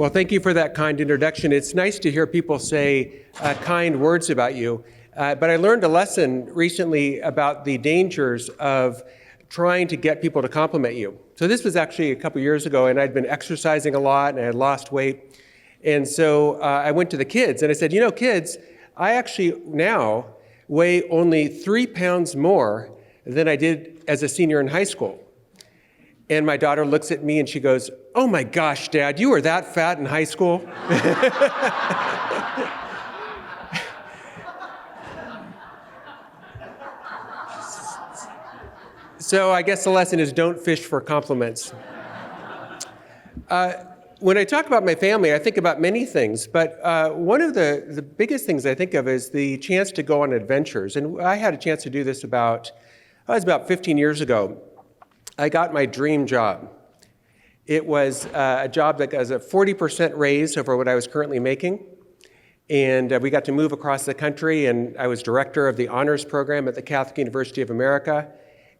Well, thank you for that kind introduction. It's nice to hear people say kind words about you. But I learned a lesson recently about the dangers of trying to get people to compliment you. So this was actually a couple years ago, and I'd been exercising a lot, and I had lost weight. And so I went to the kids, and I said, kids, I actually now weigh only 3 pounds more than I did as a senior in high school. And my daughter looks at me and she goes, "Oh my gosh, Dad, you were that fat in high school?" So I guess the lesson is don't fish for compliments. When I talk about my family, I think about many things, but one of the biggest things I think of is the chance to go on adventures. And I had a chance to do this about 15 years ago. I got my dream job. It was a job that was a 40% raise over what I was currently making. And we got to move across the country, and I was director of the honors program at the Catholic University of America.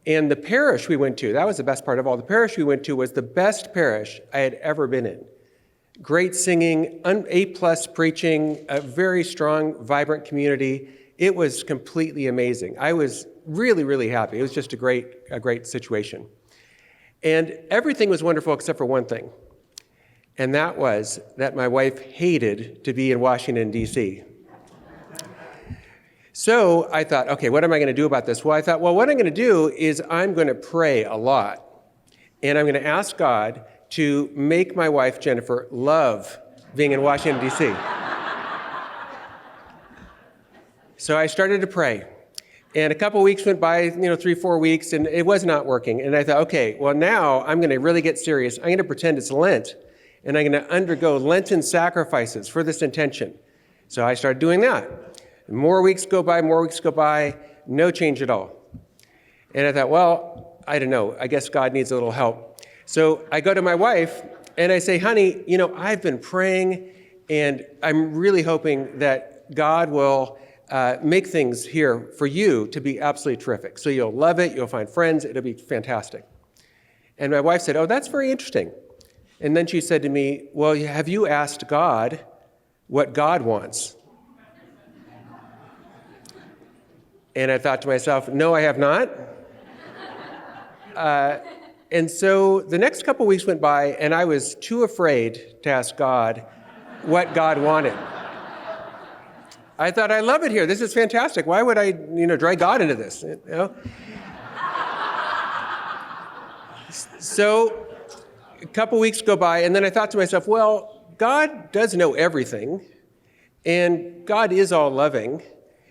And the parish we went to, that was the best part of all, the parish we went to was the best parish I had ever been in. Great singing, A+ preaching, a very strong, vibrant community. It was completely amazing. I was really, really happy. It was just a great situation. And everything was wonderful except for one thing, and that was that my wife hated to be in Washington, D.C. So I thought, okay, what am I going to do about this? Well, I thought, what I'm going to do is I'm going to pray a lot, and I'm going to ask God to make my wife, Jennifer, love being in Washington, D.C. So I started to pray. And a couple weeks went by, 3-4 weeks, and it was not working. And I thought, okay, well now I'm going to really get serious. I'm going to pretend it's Lent, and I'm going to undergo Lenten sacrifices for this intention. So I started doing that. More weeks go by, no change at all. And I thought, I don't know, I guess God needs a little help. So I go to my wife, and I say, honey, I've been praying, and I'm really hoping that God will make things here for you to be absolutely terrific. So you'll love it, you'll find friends, it'll be fantastic. And my wife said, oh, that's very interesting. And then she said to me, well, have you asked God what God wants? And I thought to myself, no, I have not. And so the next couple weeks went by, and I was too afraid to ask God what God wanted. I thought, I love it here. This is fantastic. Why would I, drag God into this? So a couple weeks go by, and then I thought to myself, well, God does know everything, and God is all loving,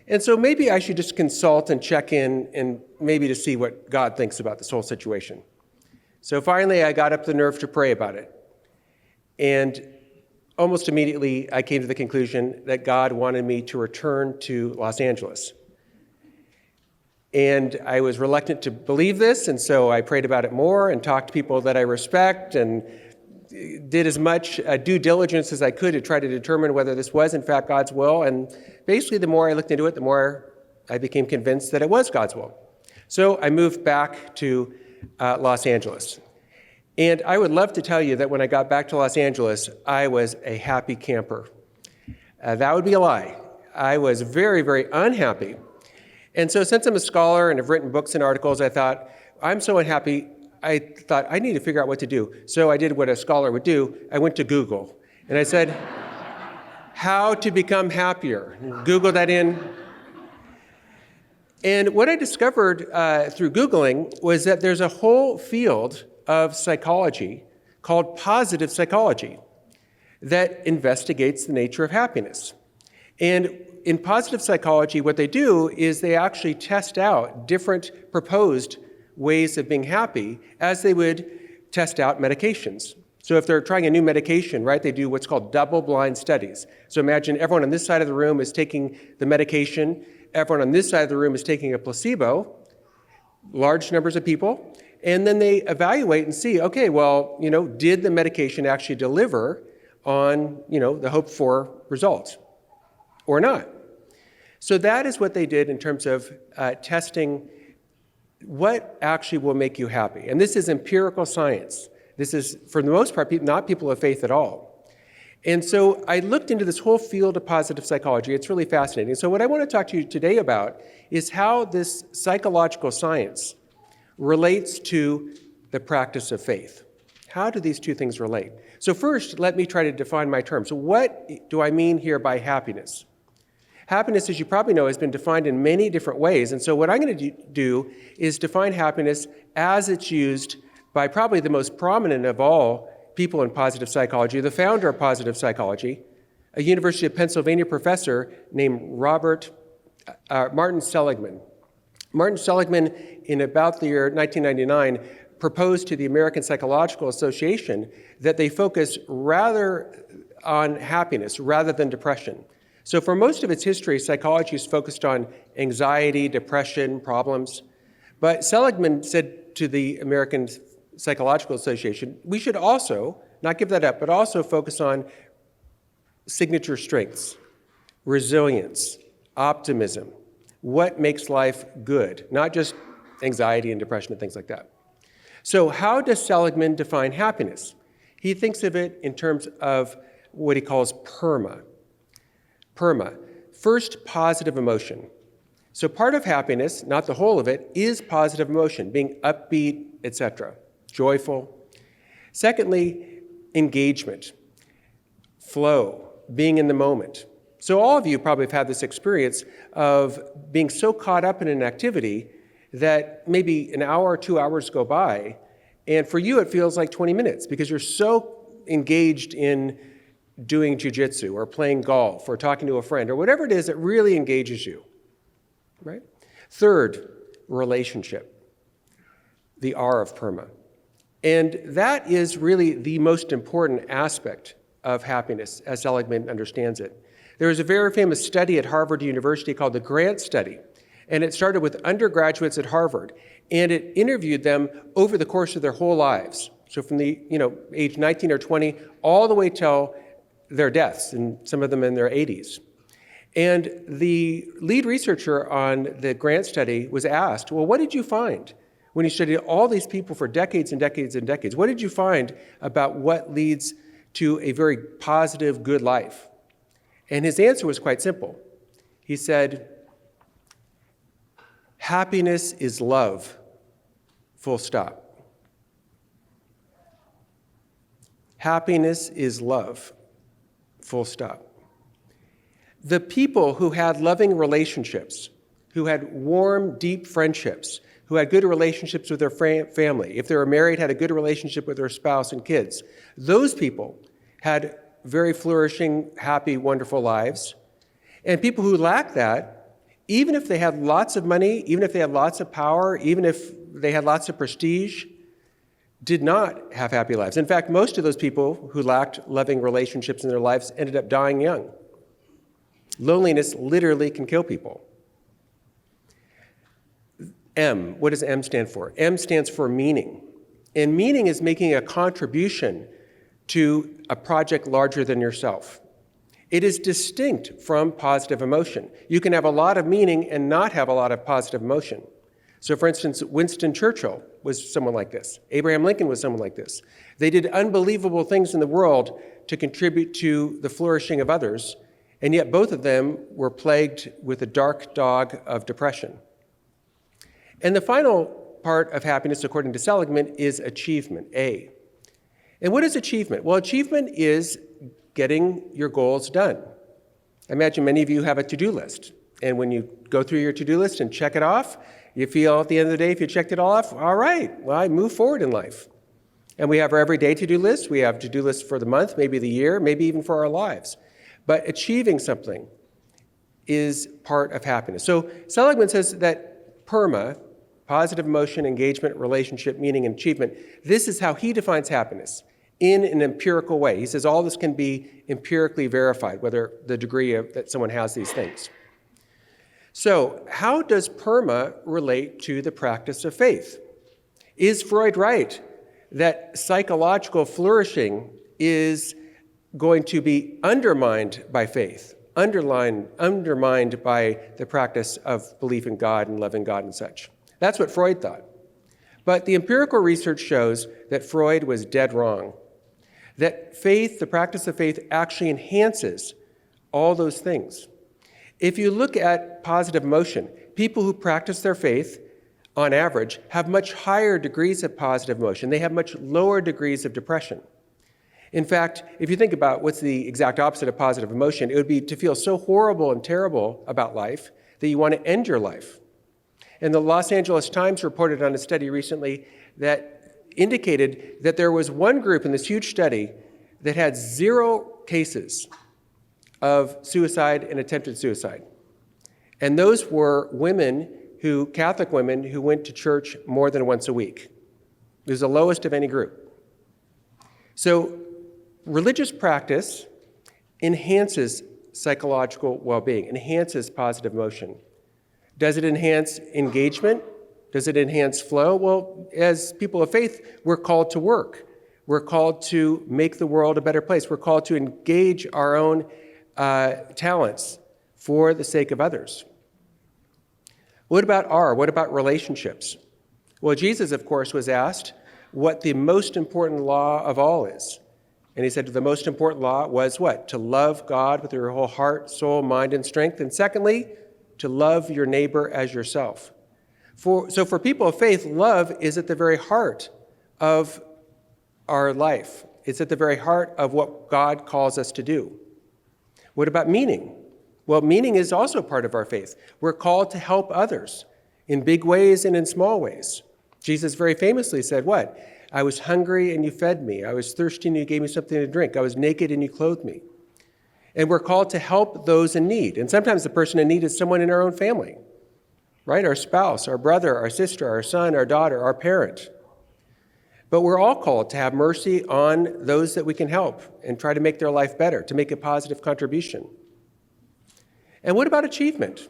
and so maybe I should just consult and check in and maybe to see what God thinks about this whole situation. So finally, I got up the nerve to pray about it. And almost immediately, I came to the conclusion that God wanted me to return to Los Angeles. And I was reluctant to believe this, and so I prayed about it more and talked to people that I respect and did as much due diligence as I could to try to determine whether this was, in fact, God's will. And basically, the more I looked into it, the more I became convinced that it was God's will. So I moved back to Los Angeles. And I would love to tell you that when I got back to Los Angeles, I was a happy camper. That would be a lie. I was very, very unhappy. And so since I'm a scholar and have written books and articles, I thought, I'm so unhappy, I thought I need to figure out what to do. So I did what a scholar would do. I went to Google. And I said, how to become happier. Google that in. And what I discovered through Googling was that there's a whole field of psychology called positive psychology that investigates the nature of happiness. And in positive psychology, what they do is they actually test out different proposed ways of being happy as they would test out medications. So if they're trying a new medication, right, they do what's called double-blind studies. So imagine everyone on this side of the room is taking the medication, everyone on this side of the room is taking a placebo, large numbers of people, and then they evaluate and see, okay, well, did the medication actually deliver on, the hoped for results or not? So that is what they did in terms of testing what actually will make you happy. And this is empirical science. This is, for the most part, not people of faith at all. And so I looked into this whole field of positive psychology. It's really fascinating. So what I want to talk to you today about is how this psychological science relates to the practice of faith. How do these two things relate? So first, let me try to define my terms. So what do I mean here by happiness? Happiness, as you probably know, has been defined in many different ways. And so what I'm going to do is define happiness as it's used by probably the most prominent of all people in positive psychology, the founder of positive psychology, a University of Pennsylvania professor named Martin Seligman. Martin Seligman, in about the year 1999, proposed to the American Psychological Association that they focus rather on happiness rather than depression. So for most of its history, psychology is focused on anxiety, depression, problems. But Seligman said to the American Psychological Association, we should also, not give that up, but also focus on signature strengths, resilience, optimism, what makes life good, not just anxiety and depression and things like that. So how does Seligman define happiness? He thinks of it in terms of what he calls PERMA. PERMA, first positive emotion. So part of happiness, not the whole of it, is positive emotion, being upbeat, etc., joyful. Secondly, engagement, flow, being in the moment. So all of you probably have had this experience of being so caught up in an activity that maybe an hour or 2 hours go by, and for you it feels like 20 minutes because you're so engaged in doing jujitsu or playing golf or talking to a friend or whatever it is that really engages you, right? Third, relationship, the R of PERMA. And that is really the most important aspect of happiness as Seligman understands it. There was a very famous study at Harvard University called the Grant Study, and it started with undergraduates at Harvard, and it interviewed them over the course of their whole lives. So from the age 19 or 20 all the way till their deaths, and some of them in their 80s. And the lead researcher on the Grant Study was asked, well, what did you find when you studied all these people for decades and decades and decades? What did you find about what leads to a very positive, good life? And his answer was quite simple. He said, happiness is love, full stop. Happiness is love, full stop. The people who had loving relationships, who had warm, deep friendships, who had good relationships with their family, if they were married, had a good relationship with their spouse and kids, those people had very flourishing, happy, wonderful lives. And people who lacked that, even if they had lots of money, even if they had lots of power, even if they had lots of prestige, did not have happy lives. In fact, most of those people who lacked loving relationships in their lives ended up dying young. Loneliness literally can kill people. M, what does M stand for? M stands for meaning. And meaning is making a contribution to a project larger than yourself. It is distinct from positive emotion. You can have a lot of meaning and not have a lot of positive emotion. So for instance, Winston Churchill was someone like this. Abraham Lincoln was someone like this. They did unbelievable things in the world to contribute to the flourishing of others, and yet both of them were plagued with a dark dog of depression. And the final part of happiness, according to Seligman, is achievement, A. And what is achievement? Well, achievement is getting your goals done. I imagine many of you have a to-do list. And when you go through your to-do list and check it off, you feel at the end of the day, if you checked it all off, all right, well, I move forward in life. And we have our everyday to-do list. We have to-do lists for the month, maybe the year, maybe even for our lives. But achieving something is part of happiness. So Seligman says that PERMA, positive emotion, engagement, relationship, meaning, and achievement, this is how he defines happiness in an empirical way. He says all this can be empirically verified, whether the degree of that someone has these things. So how does PERMA relate to the practice of faith? Is Freud right that psychological flourishing is going to be undermined by faith, undermined by the practice of belief in God and loving God and such? That's what Freud thought. But the empirical research shows that Freud was dead wrong, that faith, the practice of faith, actually enhances all those things. If you look at positive emotion, people who practice their faith, on average, have much higher degrees of positive emotion. They have much lower degrees of depression. In fact, if you think about what's the exact opposite of positive emotion, it would be to feel so horrible and terrible about life that you want to end your life. And the Los Angeles Times reported on a study recently that indicated that there was one group in this huge study that had 0 cases of suicide and attempted suicide. And those were Catholic women who went to church more than once a week. It was the lowest of any group. So religious practice enhances psychological well-being, enhances positive emotion. Does it enhance engagement? Does it enhance flow? Well, as people of faith, we're called to work. We're called to make the world a better place. We're called to engage our own talents for the sake of others. What about relationships? Well, Jesus, of course, was asked what the most important law of all is. And he said the most important law was what? To love God with your whole heart, soul, mind, and strength. And secondly, to love your neighbor as yourself. So for people of faith, love is at the very heart of our life. It's at the very heart of what God calls us to do. What about meaning? Well, meaning is also part of our faith. We're called to help others in big ways and in small ways. Jesus very famously said what? I was hungry and you fed me. I was thirsty and you gave me something to drink. I was naked and you clothed me. And we're called to help those in need. And sometimes the person in need is someone in our own family, right? Our spouse, our brother, our sister, our son, our daughter, our parent. But we're all called to have mercy on those that we can help and try to make their life better, to make a positive contribution. And what about achievement?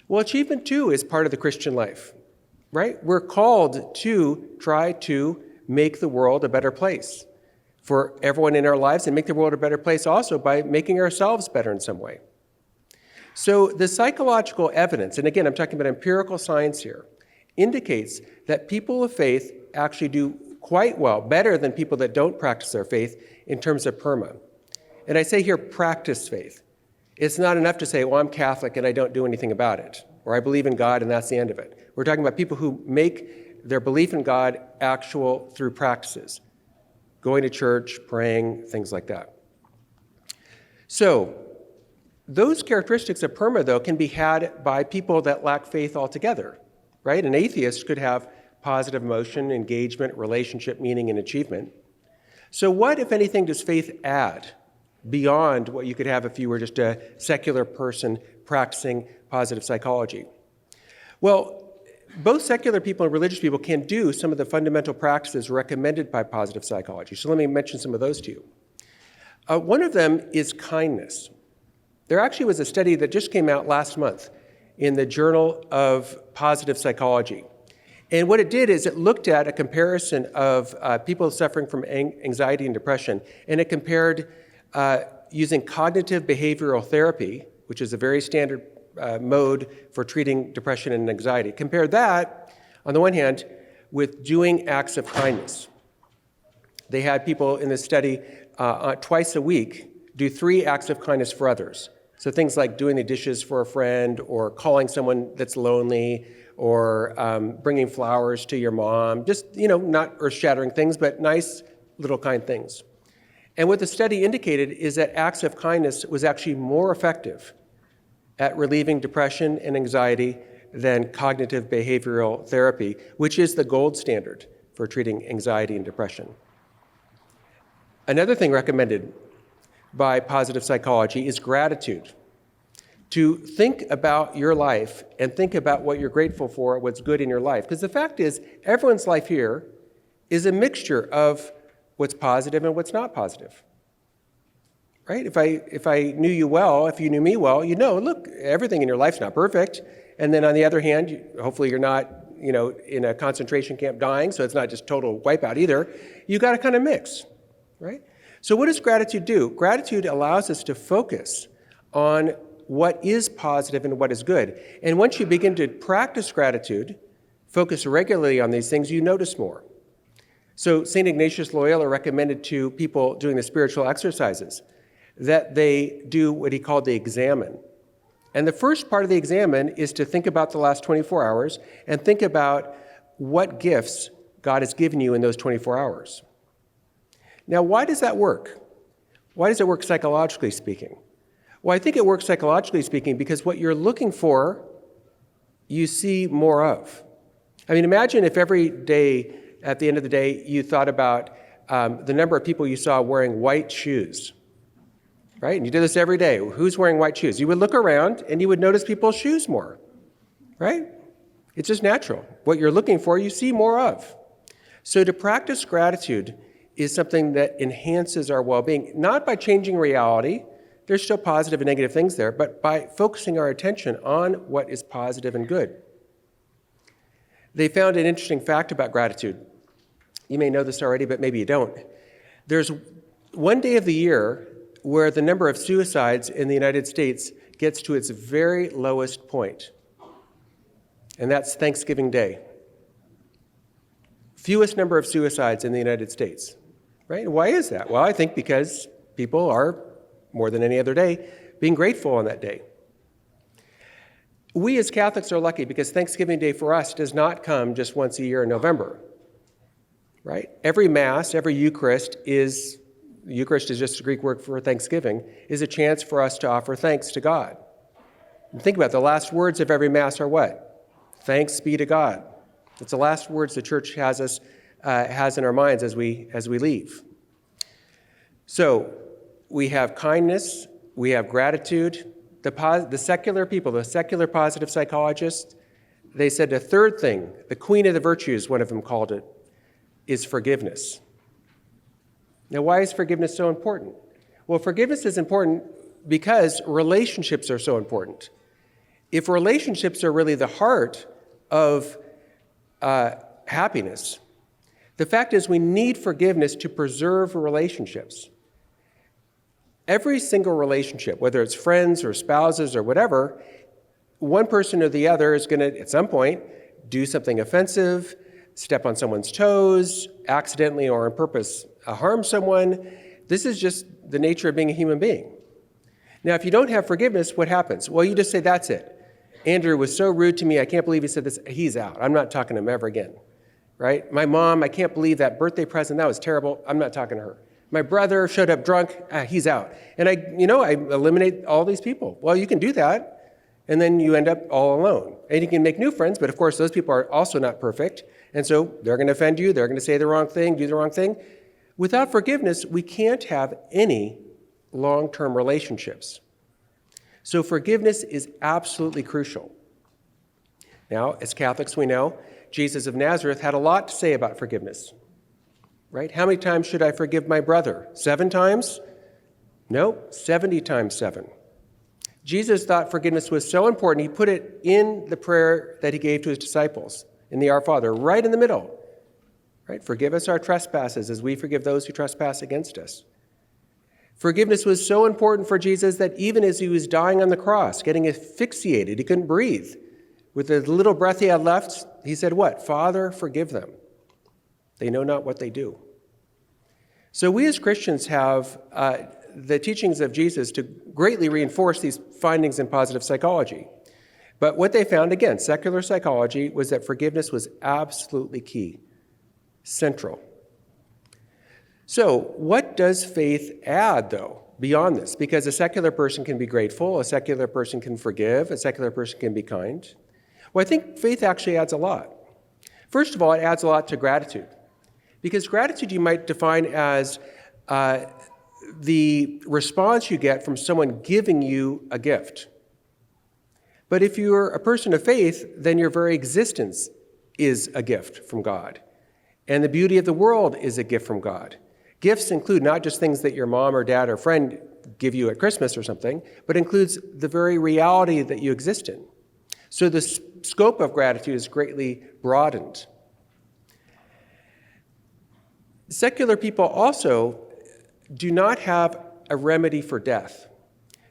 Well, achievement too is part of the Christian life, right? We're called to try to make the world a better place for everyone in our lives and make the world a better place also by making ourselves better in some way. So the psychological evidence, and again, I'm talking about empirical science here, indicates that people of faith actually do quite well, better than people that don't practice their faith in terms of PERMA. And I say here practice faith. It's not enough to say, well, I'm Catholic and I don't do anything about it, or I believe in God and that's the end of it. We're talking about people who make their belief in God actual through practices, going to church, praying, things like that. So those characteristics of PERMA, though, can be had by people that lack faith altogether, right? An atheist could have positive emotion, engagement, relationship, meaning, and achievement. So what, if anything, does faith add beyond what you could have if you were just a secular person practicing positive psychology? Well, both secular people and religious people can do some of the fundamental practices recommended by positive psychology. So let me mention some of those to you. One of them is kindness. There actually was a study that just came out last month in the Journal of Positive Psychology. And what it did is it looked at a comparison of people suffering from anxiety and depression, and it compared using cognitive behavioral therapy, which is a very standard mode for treating depression and anxiety. Compare that, on the one hand, with doing acts of kindness. They had people in this study twice a week do 3 acts of kindness for others. So things like doing the dishes for a friend, or calling someone that's lonely, or bringing flowers to your mom, just, not earth-shattering things, but nice little kind things. And what the study indicated is that acts of kindness was actually more effective at relieving depression and anxiety than cognitive behavioral therapy, which is the gold standard for treating anxiety and depression. Another thing recommended by positive psychology is gratitude. To think about your life and think about what you're grateful for, what's good in your life. Because the fact is, everyone's life here is a mixture of what's positive and what's not positive. Right? If I knew you well, if you knew me well, look, everything in your life's not perfect. And then on the other hand, hopefully you're not, in a concentration camp dying, so it's not just total wipeout either. You got to kind of mix, right? So what does gratitude do? Gratitude allows us to focus on what is positive and what is good. And once you begin to practice gratitude, focus regularly on these things, you notice more. So St. Ignatius Loyola recommended to people doing the spiritual exercises that they do what he called the examen. And the first part of the examen is to think about the last 24 hours and think about what gifts God has given you in those 24 hours. Now, why does that work? Why does it work psychologically speaking? Well, I think it works psychologically speaking because what you're looking for, you see more of. I mean, imagine if every day, at the end of the day, you thought about the number of people you saw wearing white shoes, right? And you did this every day. Who's wearing white shoes? You would look around and you would notice people's shoes more, right? It's just natural. What you're looking for, you see more of. So to practice gratitude is something that enhances our well-being, not by changing reality. There's still positive and negative things there, but by focusing our attention on what is positive and good. They found an interesting fact about gratitude. You may know this already, but maybe you don't. There's one day of the year where the number of suicides in the United States gets to its very lowest point, and that's Thanksgiving Day. Fewest number of suicides in the United States, right? Why is that? Well, I think because people are, more than any other day, being grateful on that day. We as Catholics are lucky because Thanksgiving Day for us does not come just once a year in November, right? Every Mass, every Eucharist is just a Greek word for Thanksgiving, is a chance for us to offer thanks to God. And think about it, the last words of every Mass are what? Thanks be to God. It's the last words the Church has in our minds as we leave. So we have kindness, we have gratitude. The secular people, the secular positive psychologists, they said the third thing, the queen of the virtues, one of them called it, is forgiveness. Now, why is forgiveness so important? Well, forgiveness is important because relationships are so important. If relationships are really the heart of happiness, the fact is we need forgiveness to preserve relationships. Every single relationship, whether it's friends or spouses or whatever, one person or the other is going to, at some point, do something offensive, step on someone's toes, accidentally or on purpose harm someone. This is just the nature of being a human being. Now, if you don't have forgiveness, what happens? Well, you just say, that's it. Andrew was so rude to me, I can't believe he said this. He's out. I'm not talking to him ever again, right? My mom, I can't believe that birthday present. That was terrible. I'm not talking to her. My brother showed up drunk. He's out. And I eliminate all these people. Well, you can do that, and then you end up all alone. And you can make new friends, but of course, those people are also not perfect. And so they're going to offend you. They're going to say the wrong thing, do the wrong thing. Without forgiveness, we can't have any long-term relationships. So forgiveness is absolutely crucial. Now, as Catholics, we know Jesus of Nazareth had a lot to say about forgiveness. Right? How many times should I forgive my brother? 7 times? No, 70 times 7. Jesus thought forgiveness was so important, he put it in the prayer that he gave to his disciples, in the Our Father, right in the middle. Right? Forgive us our trespasses as we forgive those who trespass against us. Forgiveness was so important for Jesus that even as he was dying on the cross, getting asphyxiated, he couldn't breathe. With the little breath he had left, he said what? Father, forgive them. They know not what they do. So we as Christians have the teachings of Jesus to greatly reinforce these findings in positive psychology. But what they found, again, secular psychology, was that forgiveness was absolutely key, central. So what does faith add, though, beyond this? Because a secular person can be grateful, a secular person can forgive, a secular person can be kind. Well, I think faith actually adds a lot. First of all, it adds a lot to gratitude. Because gratitude you might define as the response you get from someone giving you a gift. But if you're a person of faith, then your very existence is a gift from God. And the beauty of the world is a gift from God. Gifts include not just things that your mom or dad or friend give you at Christmas or something, but includes the very reality that you exist in. So the scope of gratitude is greatly broadened. Secular people also do not have a remedy for death.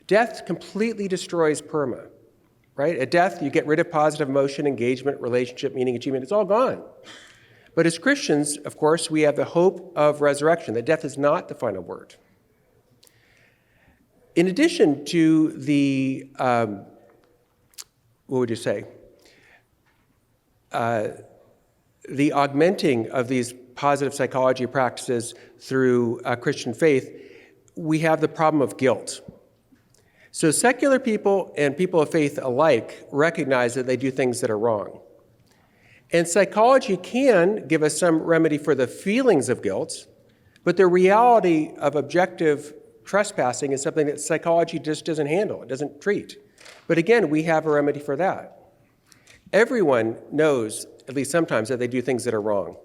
Death completely destroys PERMA, right? At death, you get rid of positive emotion, engagement, relationship, meaning, achievement. It's all gone. But as Christians, of course, we have the hope of resurrection, that death is not the final word. In addition to the, what would you say? The augmenting of these positive psychology practices through Christian faith, we have the problem of guilt. So secular people and people of faith alike recognize that they do things that are wrong. And psychology can give us some remedy for the feelings of guilt, but the reality of objective trespassing is something that psychology just doesn't handle, it doesn't treat. But again, we have a remedy for that. Everyone knows, at least sometimes, that they do things that are wrong.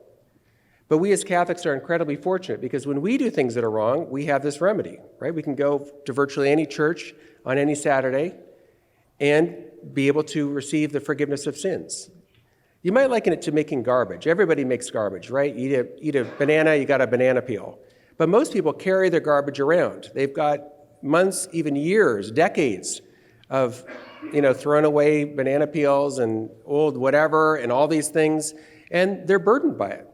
But we as Catholics are incredibly fortunate because when we do things that are wrong, we have this remedy, right? We can go to virtually any church on any Saturday and be able to receive the forgiveness of sins. You might liken it to making garbage. Everybody makes garbage, right? You eat a banana, you got a banana peel. But most people carry their garbage around. They've got months, even years, decades of thrown away banana peels and old whatever and all these things, and they're burdened by it.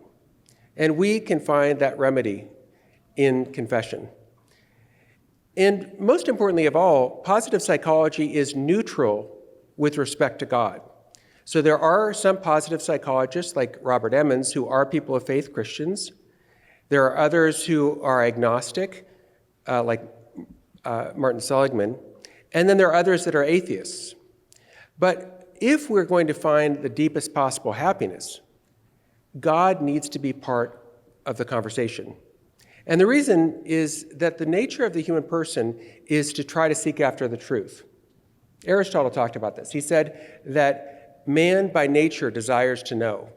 And we can find that remedy in confession. And most importantly of all, positive psychology is neutral with respect to God. So there are some positive psychologists like Robert Emmons who are people of faith Christians. There are others who are agnostic, like Martin Seligman. And then there are others that are atheists. But if we're going to find the deepest possible happiness, God needs to be part of the conversation. And the reason is that the nature of the human person is to try to seek after the truth. Aristotle talked about this. He said that man by nature desires to know.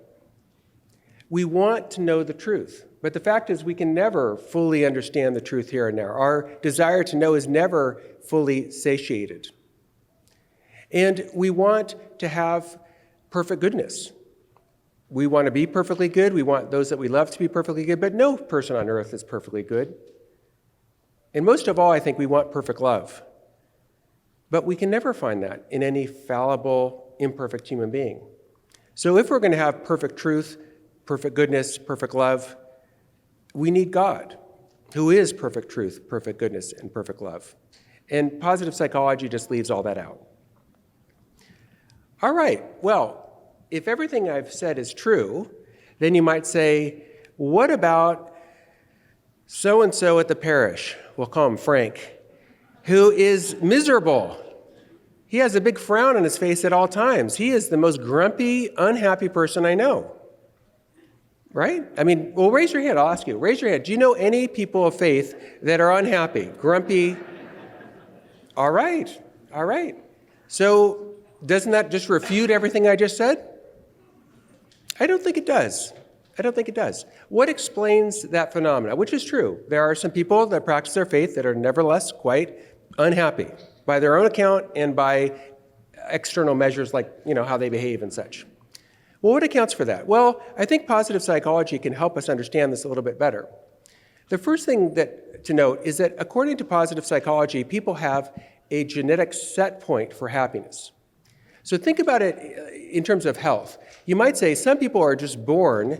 We want to know the truth, but the fact is we can never fully understand the truth here and now. Our desire to know is never fully satiated. And we want to have perfect goodness. We want to be perfectly good. We want those that we love to be perfectly good, but no person on earth is perfectly good. And most of all, I think we want perfect love. But we can never find that in any fallible, imperfect human being. So if we're going to have perfect truth, perfect goodness, perfect love, we need God, who is perfect truth, perfect goodness, and perfect love. And positive psychology just leaves all that out. All right, well, if everything I've said is true, then you might say, what about so-and-so at the parish? We'll call him Frank, who is miserable. He has a big frown on his face at all times. He is the most grumpy, unhappy person I know. Right? I mean, well, raise your hand. I'll ask you. Raise your hand. Do you know any people of faith that are unhappy, grumpy? All right. All right. So doesn't that just refute everything I just said? I don't think it does. I don't think it does. What explains that phenomena? Which is true. There are some people that practice their faith that are nevertheless quite unhappy by their own account and by external measures like, how they behave and such. Well, what accounts for that? Well, I think positive psychology can help us understand this a little bit better. The first thing to note is that according to positive psychology, people have a genetic set point for happiness. So think about it in terms of health. You might say some people are just born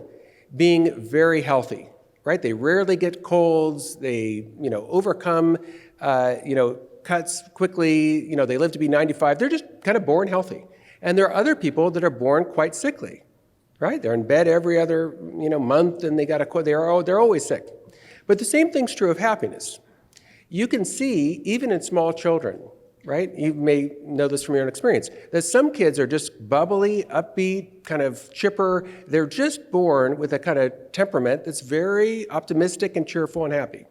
being very healthy, right? They rarely get colds. They, overcome, cuts quickly. They live to be 95. They're just kind of born healthy. And there are other people that are born quite sickly, right? They're in bed every other, month, and they're always sick. But the same thing's true of happiness. You can see, even in small children, right? You may know this from your own experience, that some kids are just bubbly, upbeat, kind of chipper. They're just born with a kind of temperament that's very optimistic and cheerful and happy.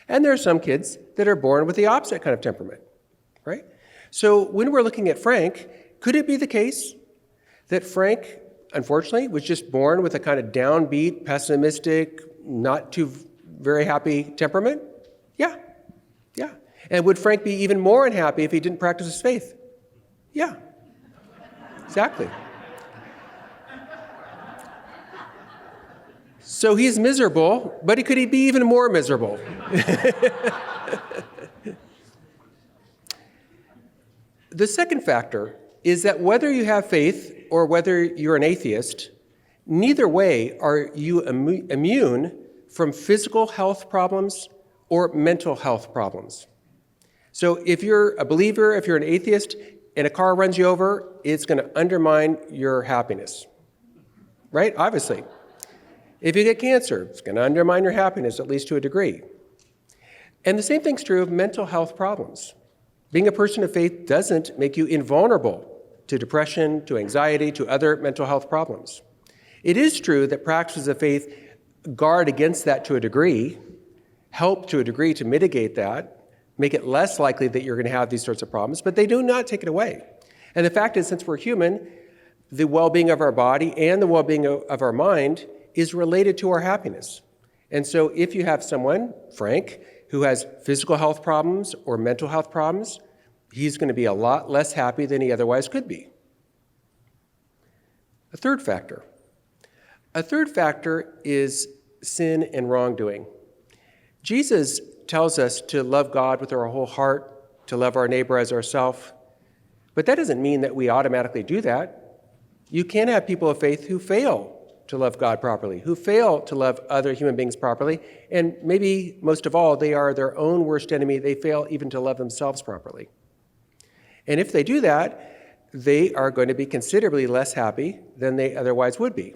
And there are some kids that are born with the opposite kind of temperament, right? So when we're looking at Frank, could it be the case that Frank, unfortunately, was just born with a kind of downbeat, pessimistic, not too very happy temperament? Yeah. And would Frank be even more unhappy if he didn't practice his faith? Yeah, exactly. So he's miserable, but could he be even more miserable? The second factor is that whether you have faith or whether you're an atheist, Neither way are you immune from physical health problems or mental health problems. So if you're a believer, if you're an atheist, and a car runs you over, it's going to undermine your happiness, right? Obviously. If you get cancer, it's going to undermine your happiness, at least to a degree. And the same thing's true of mental health problems. Being a person of faith doesn't make you invulnerable to depression, to anxiety, to other mental health problems. It is true that practices of faith guard against that to a degree, help to a degree to mitigate that, make it less likely that you're going to have these sorts of problems, but they do not take it away. And the fact is, since we're human, the well-being of our body and the well-being of our mind is related to our happiness. And so if you have someone, Frank, who has physical health problems or mental health problems, he's going to be a lot less happy than he otherwise could be. A third factor is sin and wrongdoing. Jesus tells us to love God with our whole heart, to love our neighbor as ourselves, but that doesn't mean that we automatically do that. You can have people of faith who fail to love God properly, who fail to love other human beings properly, and maybe most of all, they are their own worst enemy. They fail even to love themselves properly. And if they do that, they are going to be considerably less happy than they otherwise would be.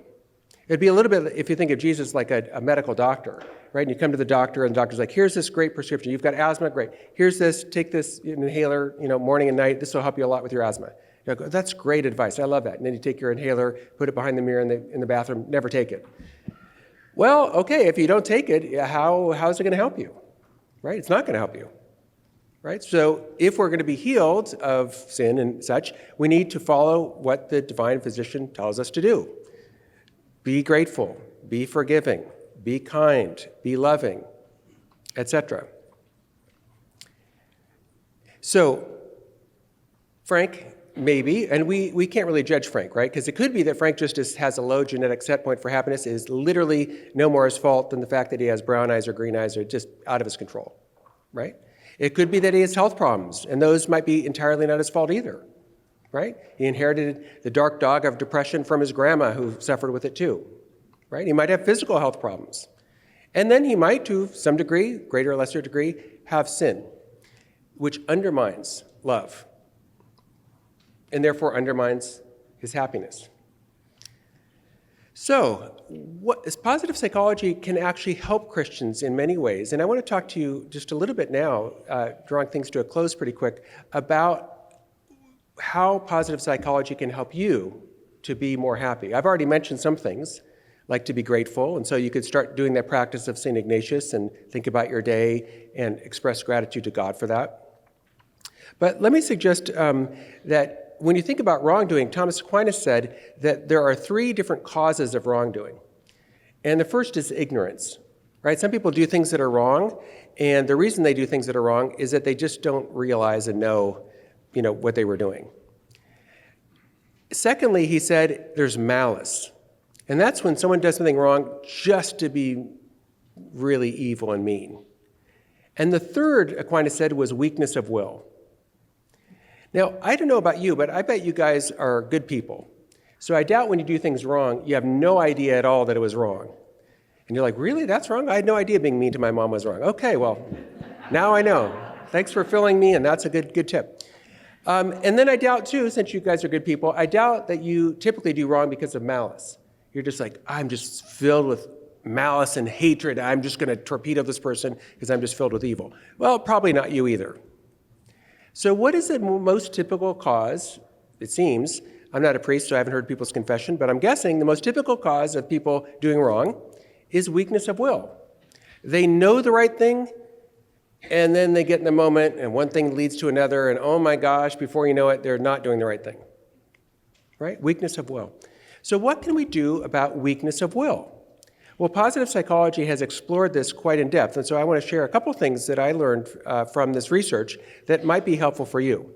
It'd be a little bit, if you think of Jesus like a medical doctor, right? And you come to the doctor, and the doctor's like, here's this great prescription. You've got asthma, great. Here's this, take this inhaler, morning and night. This will help you a lot with your asthma. You go, that's great advice. I love that. And then you take your inhaler, put it behind the mirror in the bathroom, never take it. Well, okay, if you don't take it, how's it going to help you? Right? It's not going to help you. Right? So if we're going to be healed of sin and such, we need to follow what the divine physician tells us to do. Be grateful, be forgiving, be kind, be loving, etc. So, Frank, maybe, and we can't really judge Frank, right? Because it could be that Frank just has a low genetic set point for happiness. It is literally no more his fault than the fact that he has brown eyes or green eyes are just out of his control, right? It could be that he has health problems, and those might be entirely not his fault either. Right? He inherited the dark dog of depression from his grandma, who suffered with it too. Right? He might have physical health problems. And then he might, to some degree, greater or lesser degree, have sin, which undermines love, and therefore undermines his happiness. So, positive psychology can actually help Christians in many ways. And I want to talk to you just a little bit now, drawing things to a close pretty quick, about how positive psychology can help you to be more happy. I've already mentioned some things, like to be grateful, and so you could start doing that practice of St. Ignatius and think about your day and express gratitude to God for that. But let me suggest that when you think about wrongdoing, Thomas Aquinas said that there are 3 different causes of wrongdoing. And the first is ignorance, right? Some people do things that are wrong, and the reason they do things that are wrong is that they just don't realize and know what they were doing. Secondly, he said there's malice. And that's when someone does something wrong just to be really evil and mean. And the third, Aquinas said, was weakness of will. Now, I don't know about you, but I bet you guys are good people. So I doubt when you do things wrong, you have no idea at all that it was wrong. And you're like, really? That's wrong? I had no idea being mean to my mom was wrong. Okay, well, now I know. Thanks for filling me in. That's a good tip. And then I doubt, too, since you guys are good people, I doubt that you typically do wrong because of malice. You're just like, I'm just filled with malice and hatred. I'm just going to torpedo this person because I'm just filled with evil. Well, probably not you either. So what is the most typical cause, it seems? I'm not a priest, so I haven't heard people's confession, but I'm guessing the most typical cause of people doing wrong is weakness of will. They know the right thing, and then they get in the moment, and one thing leads to another, and oh my gosh, before you know it, they're not doing the right thing. Right? Weakness of will. So what can we do about weakness of will? Well, positive psychology has explored this quite in depth, and so I want to share a couple things that I learned from this research that might be helpful for you.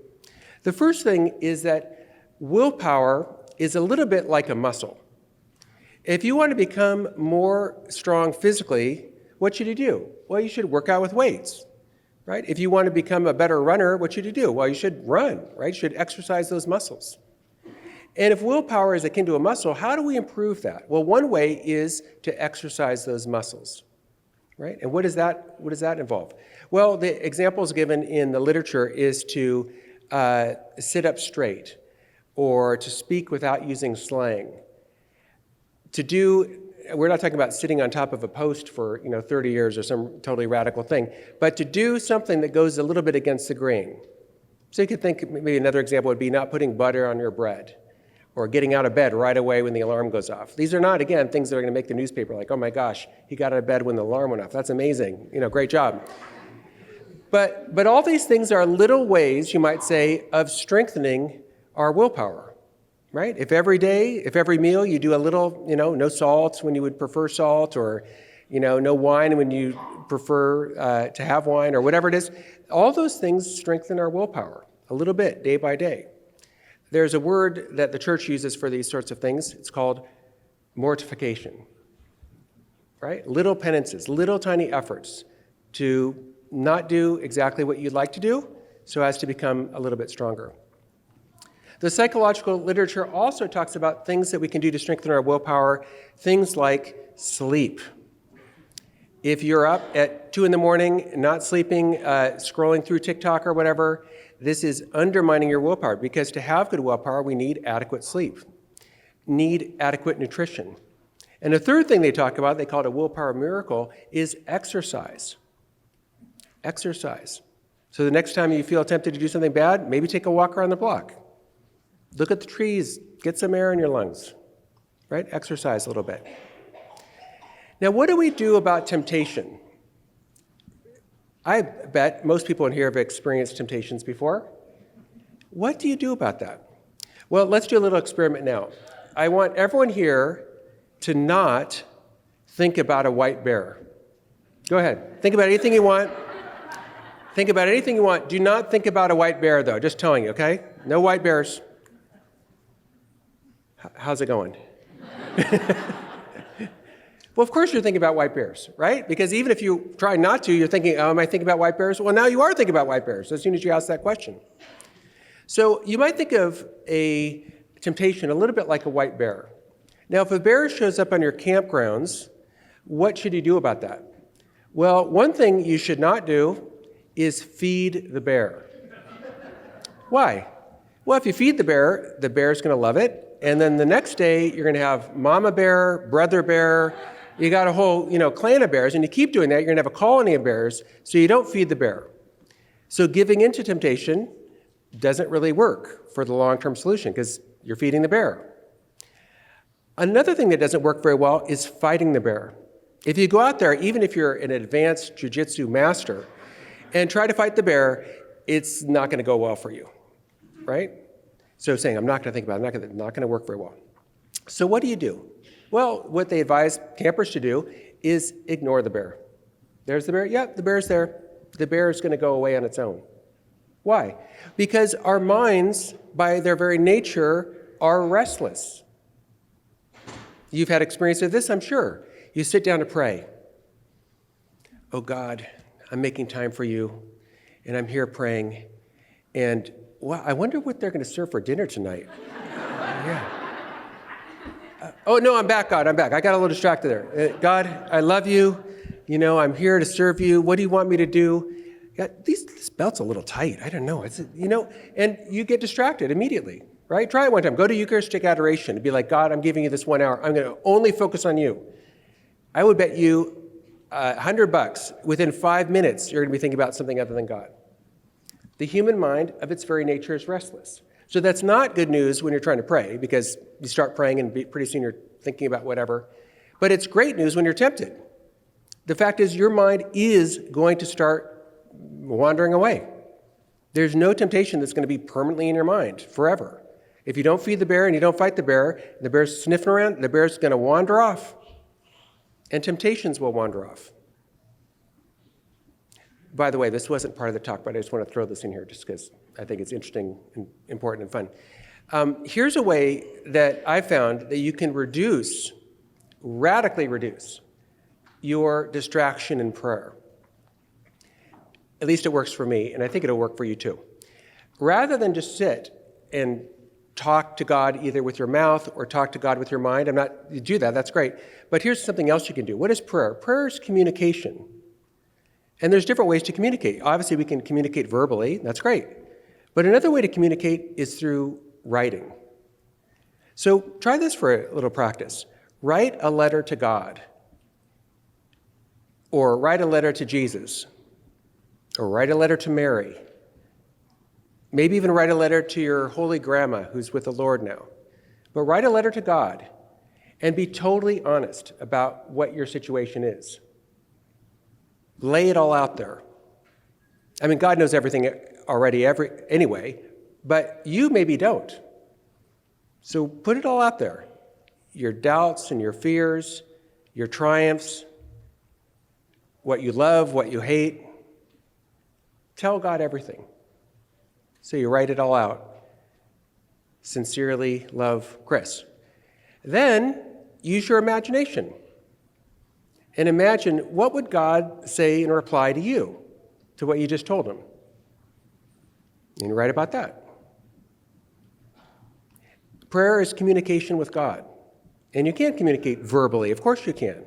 The first thing is that willpower is a little bit like a muscle. If you want to become more strong physically, what should you do? Well, you should work out with weights. Right? If you want to become a better runner, what should you do? Well, you should run, right? You should exercise those muscles. And if willpower is akin to a muscle, how do we improve that? Well, one way is to exercise those muscles, right? And what does that involve? Well, the examples given in the literature is to sit up straight, or to speak without using slang. We're not talking about sitting on top of a post for 30 years or some totally radical thing, but to do something that goes a little bit against the grain. So you could think, maybe another example would be not putting butter on your bread, or getting out of bed right away when the alarm goes off. These are not, again, things that are going to make the newspaper like, oh my gosh, he got out of bed when the alarm went off. That's amazing. Great job. But all these things are little ways, you might say, of strengthening our willpower, right? If every meal you do a little, no salt when you would prefer salt, or, no wine when you prefer to have wine, or whatever it is, all those things strengthen our willpower a little bit, day by day. There's a word that the church uses for these sorts of things. It's called mortification, right? Little penances, little tiny efforts to not do exactly what you'd like to do so as to become a little bit stronger. The psychological literature also talks about things that we can do to strengthen our willpower, things like sleep. If you're up at 2 a.m, not sleeping, scrolling through TikTok or whatever, this is undermining your willpower, because to have good willpower, we need adequate sleep, need adequate nutrition. And the third thing they talk about, they call it a willpower miracle, is exercise. Exercise. So the next time you feel tempted to do something bad, maybe take a walk around the block. Look at the trees, get some air in your lungs, right? Exercise a little bit. Now, what do we do about temptation? I bet most people in here have experienced temptations before. What do you do about that? Well, let's do a little experiment now. I want everyone here to not think about a white bear. Go ahead. Think about anything you want. Think about anything you want. Do not think about a white bear, though. Just telling you, okay? No white bears. How's it going? Well, of course you're thinking about white bears, right? Because even if you try not to, you're thinking, oh, am I thinking about white bears? Well, now you are thinking about white bears as soon as you ask that question. So you might think of a temptation a little bit like a white bear. Now, if a bear shows up on your campgrounds, what should you do about that? Well, one thing you should not do is feed the bear. Why? Well, if you feed the bear's going to love it. And then the next day, you're going to have mama bear, brother bear. You got a whole, clan of bears, and you keep doing that, you're going to have a colony of bears, so you don't feed the bear. So giving into temptation doesn't really work for the long-term solution because you're feeding the bear. Another thing that doesn't work very well is fighting the bear. If you go out there, even if you're an advanced jiu-jitsu master, and try to fight the bear, it's not going to go well for you, right? So saying, I'm not going to think about it, not going to work very well. So what do? Well, what they advise campers to do is ignore the bear. There's the bear. Yep, the bear's there. The bear is going to go away on its own. Why? Because our minds, by their very nature, are restless. You've had experience with this, I'm sure. You sit down to pray. Oh God, I'm making time for you, and I'm here praying, and well, I wonder what they're going to serve for dinner tonight. Yeah. Oh, no, I'm back, God, I'm back. I got a little distracted there. God, I love you. I'm here to serve you. What do you want me to do? Yeah, this belt's a little tight. I don't know. And you get distracted immediately, right? Try it one time. Go to Eucharistic adoration and be like, God, I'm giving you this 1 hour. I'm going to only focus on you. I would bet you $100 within 5 minutes, you're going to be thinking about something other than God. The human mind, of its very nature, is restless. So that's not good news when you're trying to pray, because you start praying and pretty soon you're thinking about whatever. But it's great news when you're tempted. The fact is, your mind is going to start wandering away. There's no temptation that's going to be permanently in your mind forever. If you don't feed the bear and you don't fight the bear's sniffing around, the bear's going to wander off. And temptations will wander off. By the way, this wasn't part of the talk, but I just want to throw this in here just because I think it's interesting and important and fun. Here's a way that I found that you can radically reduce your distraction in prayer. At least it works for me, and I think it'll work for you too. Rather than just sit and talk to God either with your mouth or talk to God with your mind. You do that, that's great. But here's something else you can do. What is prayer? Prayer is communication. And there's different ways to communicate. Obviously, we can communicate verbally, that's great. But another way to communicate is through writing. So try this for a little practice. Write a letter to God, or write a letter to Jesus, or write a letter to Mary. Maybe even write a letter to your holy grandma who's with the Lord now. But write a letter to God and be totally honest about what your situation is. Lay it all out there. I mean, God knows everything already anyway, but you maybe don't. So put it all out there. Your doubts and your fears, your triumphs, what you love, what you hate. Tell God everything. So you write it all out. Sincerely love, Chris. Then use your imagination. And imagine, what would God say in reply to you, to what you just told him? And write about that. Prayer is communication with God. And you can't communicate verbally. Of course you can.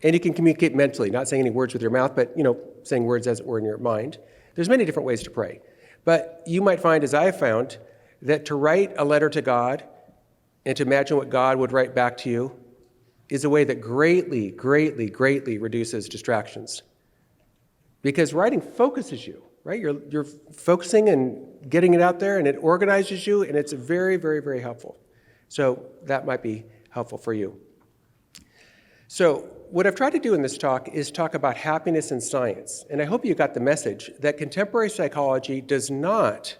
And you can communicate mentally, not saying any words with your mouth, but, saying words as it were in your mind. There's many different ways to pray. But you might find, as I have found, that to write a letter to God and to imagine what God would write back to you is a way that greatly, greatly, greatly reduces distractions. Because writing focuses you, right? You're focusing and getting it out there, and it organizes you, and it's very, very, very helpful. So that might be helpful for you. So what I've tried to do in this talk is talk about happiness and science. And I hope you got the message that contemporary psychology does not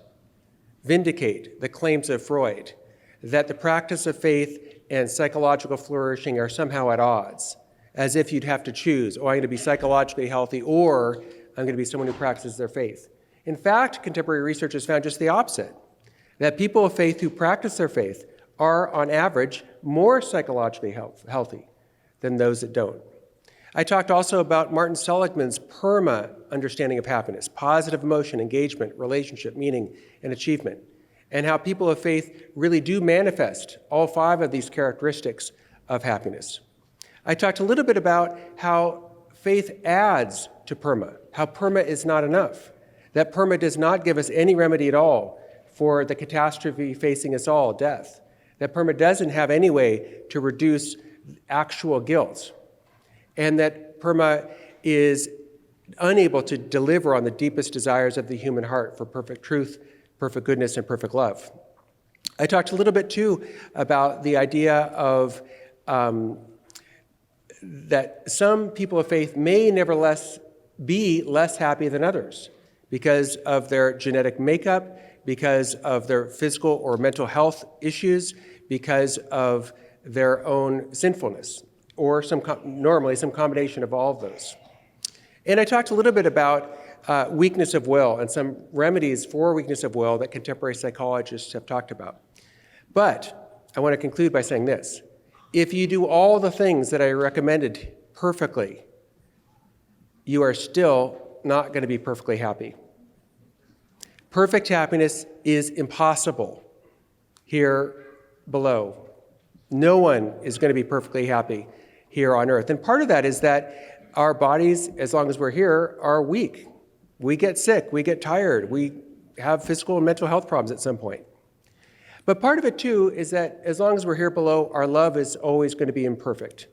vindicate the claims of Freud, that the practice of faith and psychological flourishing are somehow at odds, as if you'd have to choose, I'm going to be psychologically healthy, or I'm going to be someone who practices their faith. In fact, contemporary research has found just the opposite, that people of faith who practice their faith are, on average, more psychologically healthy than those that don't. I talked also about Martin Seligman's PERMA understanding of happiness, positive emotion, engagement, relationship, meaning, and achievement, and how people of faith really do manifest all 5 of these characteristics of happiness. I talked a little bit about how faith adds to PERMA, how PERMA is not enough, that PERMA does not give us any remedy at all for the catastrophe facing us all, death, that PERMA doesn't have any way to reduce actual guilt, and that PERMA is unable to deliver on the deepest desires of the human heart for perfect truth, perfect goodness, and perfect love. I talked a little bit, too, about the idea of that some people of faith may nevertheless be less happy than others because of their genetic makeup, because of their physical or mental health issues, because of their own sinfulness, or normally some combination of all of those. And I talked a little bit about weakness of will and some remedies for weakness of will that contemporary psychologists have talked about. But I want to conclude by saying this. If you do all the things that I recommended perfectly, you are still not going to be perfectly happy. Perfect happiness is impossible here below. No one is going to be perfectly happy here on earth. And part of that is that our bodies, as long as we're here, are weak. We get sick, we get tired, we have physical and mental health problems at some point. But part of it, too, is that as long as we're here below, our love is always going to be imperfect.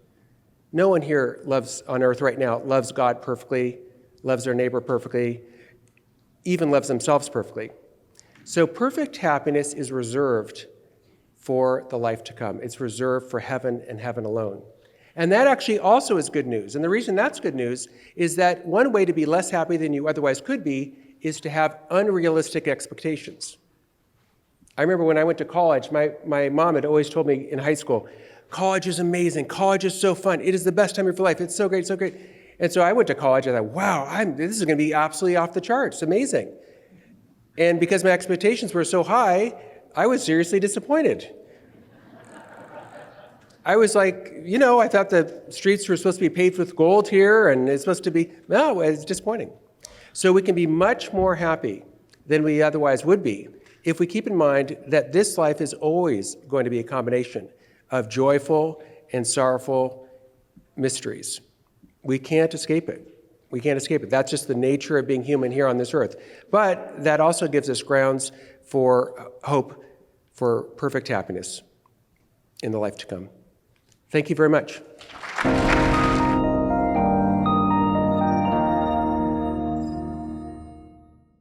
No one here on earth right now loves God perfectly, loves their neighbor perfectly, even loves themselves perfectly. So perfect happiness is reserved for the life to come. It's reserved for heaven and heaven alone. And that actually also is good news. And the reason that's good news is that one way to be less happy than you otherwise could be is to have unrealistic expectations. I remember when I went to college, my mom had always told me in high school, college is amazing, college is so fun, it is the best time of your life, it's so great, so great. And so I went to college and I thought, wow, this is going to be absolutely off the charts, amazing. And because my expectations were so high, I was seriously disappointed. I was like, I thought the streets were supposed to be paved with gold here, and it's supposed to be, no, it's disappointing. So we can be much more happy than we otherwise would be if we keep in mind that this life is always going to be a combination of joyful and sorrowful mysteries. We can't escape it. We can't escape it. That's just the nature of being human here on this earth. But that also gives us grounds for hope for perfect happiness in the life to come. Thank you very much.